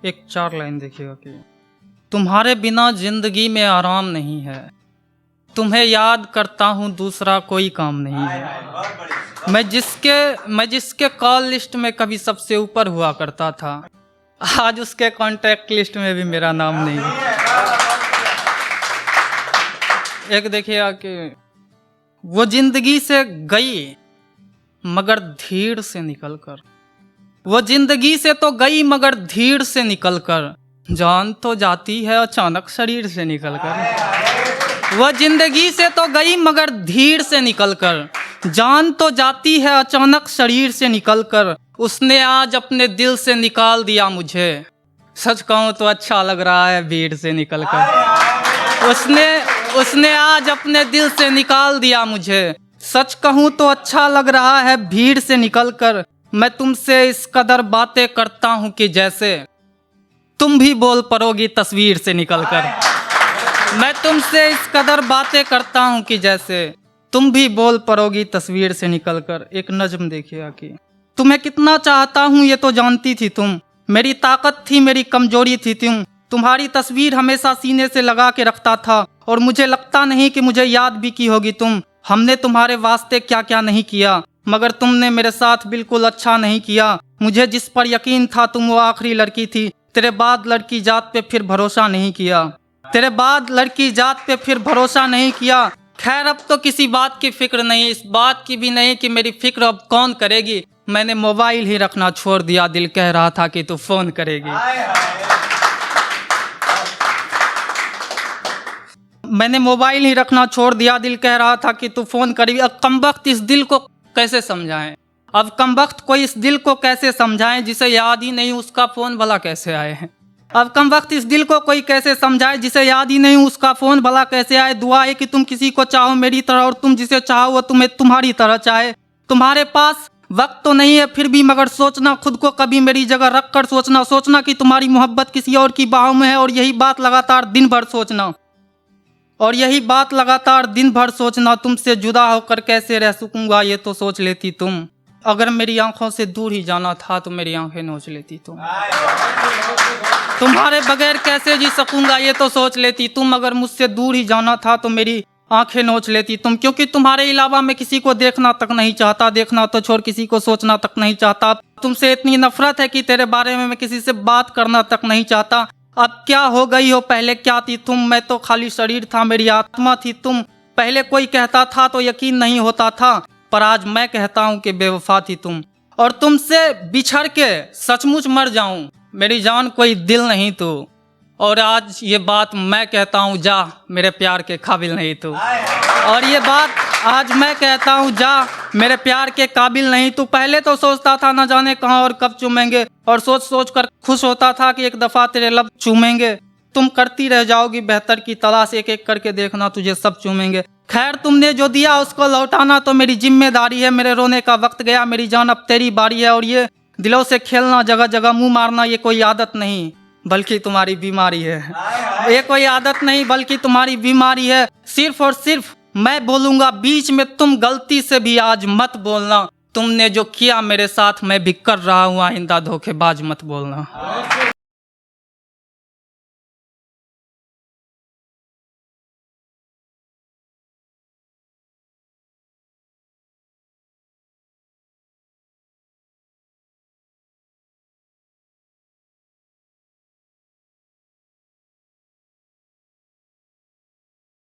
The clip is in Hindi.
एक 4 लाइन देखिएगा कि तुम्हारे बिना जिंदगी में आराम नहीं है, तुम्हें याद करता हूँ दूसरा कोई काम नहीं है। मैं जिसके कॉल लिस्ट में कभी सबसे ऊपर हुआ करता था, आज उसके कॉन्टैक्ट लिस्ट में भी मेरा नाम नहीं है। एक देखिएगा कि वो जिंदगी से गई मगर धीर से निकलकर, वो जिंदगी से तो गई मगर धीर से निकलकर, जान तो जाती है अचानक शरीर से निकलकर। वो जिंदगी से तो गई मगर धीर से निकलकर, जान तो जाती है अचानक शरीर से निकलकर, उसने आज अपने दिल से निकाल दिया मुझे। सच कहूँ तो अच्छा लग रहा है भीड़ से निकलकर। उसने आज अपने दिल से निकाल दिया मुझे। सच कहूँ तो अच्छा लग रहा है भीड़ से निकलकर। मैं तुमसे इस कदर बातें करता हूँ कि जैसे तुम भी बोल पड़ोगी तस्वीर से निकलकर। मैं तुमसे इस कदर बातें करता हूँ कि जैसे तुम भी बोल पड़ोगी तस्वीर से निकलकर। एक नज्म देखिएगा कि तुम्हें कितना चाहता हूँ ये तो जानती थी तुम, मेरी ताकत थी मेरी कमजोरी थी तुम। तुम्हारी तस्वीर हमेशा सीने से लगा के रखता था और मुझे लगता नहीं कि मुझे याद भी की होगी तुम। हमने तुम्हारे वास्ते क्या क्या नहीं किया, मगर तुमने मेरे साथ बिल्कुल अच्छा नहीं किया। मुझे जिस पर यकीन था तुम वो आखिरी लड़की थी, तेरे बाद लड़की जात पे फिर भरोसा नहीं किया। तेरे बाद लड़की जात पे फिर भरोसा नहीं किया। खैर अब तो किसी बात की फिक्र नहीं, इस बात की भी नहीं कि मेरी फिक्र अब कौन करेगी। मैंने मोबाइल ही रखना छोड़ दिया, दिल कह रहा था कि तू फोन करेगी। मैंने मोबाइल ही रखना छोड़ दिया, दिल कह रहा था कि तू फोन करेगी। अब कमबख्त इस दिल को कैसे समझाएं, अब कमबख्त कोई इस दिल को कैसे समझाएं जिसे याद ही नहीं उसका फोन भला कैसे आए हैं। अब कमबख्त इस दिल को कोई कैसे समझाए जिसे याद ही नहीं उसका फोन भला कैसे आए। दुआ है कि तुम किसी को चाहो मेरी तरह और तुम जिसे चाहो वो तुम्हें तुम्हारी तरह चाहे। तुम्हारे पास वक्त तो नहीं है फिर भी मगर सोचना खुद को कभी मेरी जगह रख कर सोचना। सोचना कि तुम्हारी मोहब्बत किसी और की बाहों में है और यही बात लगातार दिन भर सोचना, और यही बात लगातार दिन भर सोचना। तुमसे जुदा होकर कैसे रह सकूंगा ये तो सोच लेती तुम। अगर मेरी आंखों से दूर ही जाना था तो मेरी आंखें नोच लेती तुम। तुम्हारे बगैर कैसे जी सकूंगा ये तो सोच लेती तुम। अगर मुझसे दूर ही जाना था तो मेरी आंखें नोच लेती तुम। क्योंकि तुम्हारे अलावा मैं किसी को देखना तक नहीं चाहता, देखना तो छोड़ किसी को सोचना तक नहीं चाहता। तुमसे इतनी नफरत है कि तेरे बारे में मैं किसी से बात करना तक नहीं चाहता। अब क्या हो गई हो, पहले क्या थी तुम? मैं तो खाली शरीर था, मेरी आत्मा थी तुम। पहले कोई कहता था तो यकीन नहीं होता था, पर आज मैं कहता हूँ कि बेवफा थी तुम। और तुमसे बिछड़ के सचमुच मर जाऊं, मेरी जान कोई दिल नहीं तू। और आज ये बात मैं कहता हूँ, जा मेरे प्यार के काबिल नहीं तू। और ये बात आज मैं कहता हूँ, जा मेरे प्यार के काबिल नहीं तू। पहले तो सोचता था न जाने कहाँ और कब चूमेंगे, और सोच सोच कर खुश होता था कि एक दफ़ा तेरे लब चूमेंगे। तुम करती रह जाओगी बेहतर की तलाश, एक एक करके देखना तुझे सब चूमेंगे। खैर तुमने जो दिया उसको लौटाना तो मेरी जिम्मेदारी है। मेरे रोने का वक्त गया, मेरी जान अब तेरी बारी है। और ये दिलों से खेलना, जगह जगह मुंह मारना, ये कोई आदत नहीं बल्कि तुम्हारी बीमारी है। ये कोई आदत नहीं बल्कि तुम्हारी बीमारी है। सिर्फ और सिर्फ मैं बोलूँगा, बीच में तुम गलती से भी आज मत बोलना। तुमने जो किया मेरे साथ मैं भी कर रहा हूँ, आइंदा धोखेबाज मत बोलना।